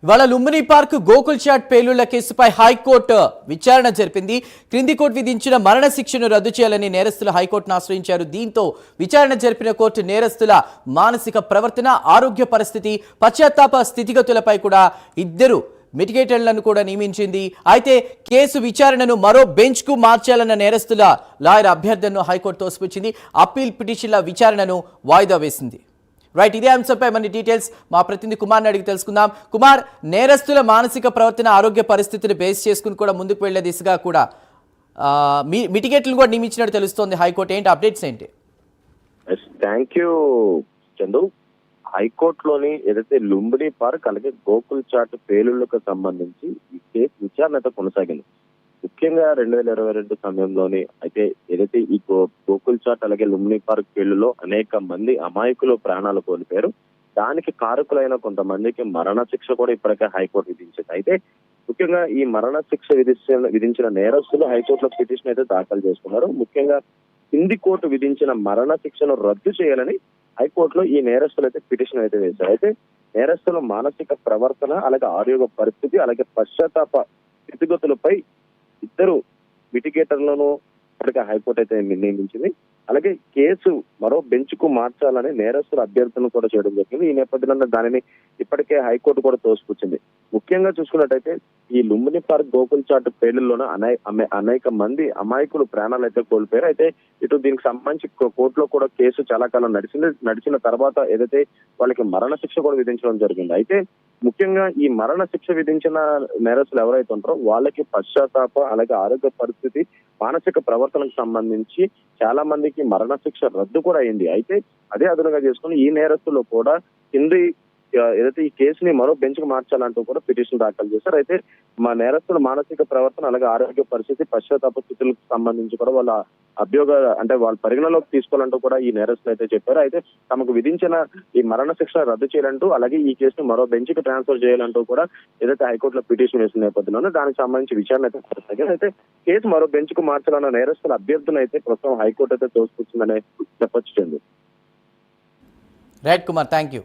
ఇవాళ Lumbini park Gokul chat పేలుళ్ల కేసుపై high court విచారణ జరిపింది. క్రింది కోర్టు విధించిన మరణ శిక్షను రద్దు చేయాలని నేరస్తులు హైకోర్టును ఆశ్రయించారు. దీంతో విచారణ జరిపిన కోర్టు నేరస్తుల మానసిక ప్రవర్తన, ఆరోగ్య పరిస్థితి, పశ్చాత్తాప స్థితిగతులపై కూడా ఇద్దరు మిటిగేటర్లను కూడా నియమించింది. అయితే కేసు విచారణను మరో బెంచ్ కు మార్చాలన్న నేరస్తుల లాయర్ అభ్యర్థనను హైకోర్టు తోసిపుచ్చింది. అప్పీల్ పిటిషన్ల విచారణను వాయిదా వేసింది. రైట్, ఇదే అంశంపై మన డీటెయిల్స్ మా ప్రతినిధి కుమార్ని అడిగి తెలుసుకుందాం. కుమార్, నేరస్తుల మానసిక ప్రవర్తన, ఆరోగ్య పరిస్థితిని బేస్ చేసుకుని కూడా ముందుకు వెళ్లే దిశగా కూడా మిటిగేట్లు కూడా నియమించినట్టు తెలుస్తోంది హైకోర్టు. ఏంటి అప్డేట్స్ ఏంటి? Thank you Chandu. హైకోర్టులోని ఏదైతే లుంబిని పార్క్ అలాగే గోకుల్ చాట్ పేలుళ్లకు సంబంధించి ఈ కేసు విచారణ అయితే కొనసాగింది. ముఖ్యంగా 2022 సమయంలోని అయితే ఏదైతే ఈ గోకుల్ చాట్ అలాగే లుంబిని పార్క్ పేలులో అనేక మంది అమాయకులు ప్రాణాలు కోల్పోయారు. దానికి కారకులైన కొంతమందికి మరణ శిక్ష కూడా ఇప్పటికే హైకోర్టు విధించింది. అయితే ముఖ్యంగా ఈ మరణ శిక్ష విధించిన నేరస్తులు హైకోర్టులో పిటిషన్ అయితే దాఖలు చేసుకున్నారు. ముఖ్యంగా కింది కోర్టు విధించిన మరణ శిక్షను రద్దు చేయాలని హైకోర్టులో ఈ నేరస్తులు అయితే పిటిషన్ అయితే వేశారు. అయితే నేరస్తుల మానసిక ప్రవర్తన అలాగే ఆరోగ్య పరిస్థితి అలాగే పశ్చాత్తాప స్థితిగతులపై ఇద్దరు మిటిగేటర్లను ఇప్పటికే హైకోర్టు అయితే నియమించింది. అలాగే కేసు మరో బెంచ్ కు మార్చాలని నేరస్తుల అభ్యర్థన కూడా చేయడం జరిగింది. ఈ నేపథ్యంలో దానిని ఇప్పటికే హైకోర్టు కూడా తోసిపుచ్చింది. ముఖ్యంగా చూసుకున్నట్టయితే ఈ లుంబిని పార్క్ గోకుల్ చాట్ పేలుల్లోనే అనేక మంది అమాయకులు ప్రాణాలు అయితే కోల్పోయారు. అయితే ఇటు దీనికి సంబంధించి కోర్టులో కూడా కేసు చాలా కాలం నడిచిన తర్వాత ఏదైతే వాళ్ళకి మరణ శిక్ష కూడా విధించడం జరిగింది. అయితే ముఖ్యంగా ఈ మరణ శిక్ష విధించిన నేరస్తులు ఎవరైతే ఉంటారో వాళ్ళకి పశ్చాత్తాప అలాగే ఆరోగ్య పరిస్థితి, మానసిక ప్రవర్తనకు సంబంధించి చాలా మందికి మరణ శిక్ష రద్దు కూడా అయింది. అయితే అదే అదునుగా చేసుకుని ఈ నేరస్తులు కూడా కింది ఏదైతే ఈ కేసుని మరో బెంచ్ కు మార్చాలంటూ కూడా పిటిషన్ దాఖలు చేశారు. అయితే మా నేరస్తుల మానసిక ప్రవర్తన అలాగే ఆరోగ్య పరిస్థితి, పశ్చాత్తాప స్థితులకు సంబంధించి కూడా వాళ్ళ వాళ్ళ పరిగణలోకి తీసుకోవాలంటూ కూడా ఈ నేరస్తులు అయితే చెప్పారు. అయితే తమకు విధించిన ఈ మరణ శిక్ష రద్దు చేయాలంటూ అలాగే ఈ కేసును మరో బెంచ్ కి ట్రాన్స్ఫర్ చేయాలంటూ కూడా ఏదైతే హైకోర్టులో పిటిషన్ వేసిన నేపథ్యంలో దానికి సంబంధించి విచారణ అయితే కొనసాగింది. అయితే కేసు మరో బెంచ్ కు మార్చాలన్న నేరస్తుల అభ్యర్థన అయితే ప్రస్తుతం హైకోర్టు అయితే తోసిపుచ్చిందనే చెప్పొచ్చు. Right Kumar, thank you.